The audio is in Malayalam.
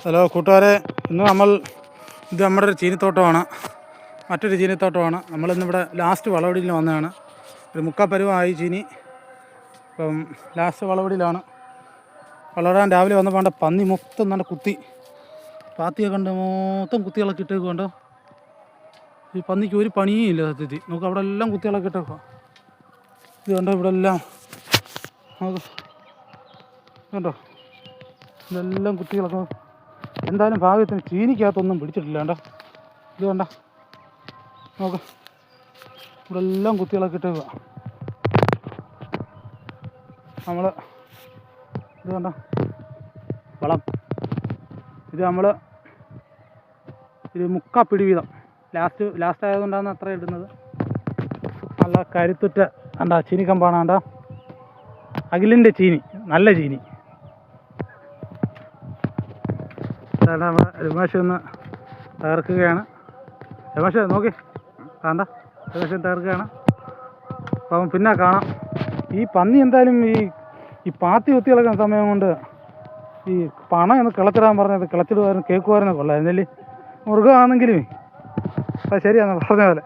ഹലോ കൂട്ടുകാരെ, ഇന്ന് ഇത് നമ്മുടെ ഒരു ചീനിത്തോട്ടമാണ്. മറ്റൊരു ചീനിത്തോട്ടമാണ്. നമ്മളിന്നിവിടെ ലാസ്റ്റ് വളവടിയിൽ വന്നതാണ്. ഒരു മുക്കാപ്പരുവമായി ചീനി. ഇപ്പം ലാസ്റ്റ് വളവടിയിലാണ്. വളരാൻ രാവിലെ വന്നപ്പോൾ പന്നി മൊത്തം നല്ല കുത്തി, പാത്തിയെ കണ്ട് മൊത്തം കുത്തികളൊക്കെ ഇട്ടേക്ക് കണ്ടോ. ഈ പന്നിക്ക് ഒരു പണിയും ഇല്ല സത്യത്തിൽ. നമുക്ക് അവിടെ എല്ലാം കുത്തികളൊക്കെ ഇട്ടേക്കുക. ഇത് കണ്ടോ, ഇവിടെ എല്ലാം നമുക്ക് കണ്ടോ, ഇതെല്ലാം കുത്തികളൊക്കെ. എന്തായാലും ഭാഗ്യത്തിന് ചീനിക്കകത്തൊന്നും പിടിച്ചിട്ടില്ല. കണ്ടോ, ഇത് കണ്ട, നോക്ക്, ഇവിടെ എല്ലാം കുത്തികളൊക്കെ ഇട്ടേക്കുക. നമ്മൾ ഇത് കണ്ട വളം, ഇത് നമ്മൾ ഒരു മുക്കാപ്പിടി വീതം ലാസ്റ്റ് ആയതുകൊണ്ടാണ് അത്ര ഇടുന്നത്. നല്ല കരുത്തുറ്റ കണ്ട ചീനിക്കമ്പാണ്. കണ്ട, അഖിലിൻ്റെ ചീനി, നല്ല ചീനി. നമ്മുടെ രമേശ് ഒന്ന് തകർക്കുകയാണ്. രമേശ് നോക്കി കണ്ട, രമേശ് തകർക്കുകയാണ്. അപ്പം പിന്നെ കാണാം. ഈ പന്നി എന്തായാലും ഈ പാത്തി കുത്തി കിടക്കുന്ന സമയം കൊണ്ട് ഈ പണം ഒന്ന് കിളച്ചിടാൻ പറഞ്ഞത് കിളച്ചിടുമായിരുന്നു, കേൾക്കുമായിരുന്നു. കൊള്ളായിരുന്നല്ലേ, മൃഗമാണെങ്കിലും. അപ്പം ശരിയാണ് പറഞ്ഞ പോലെ.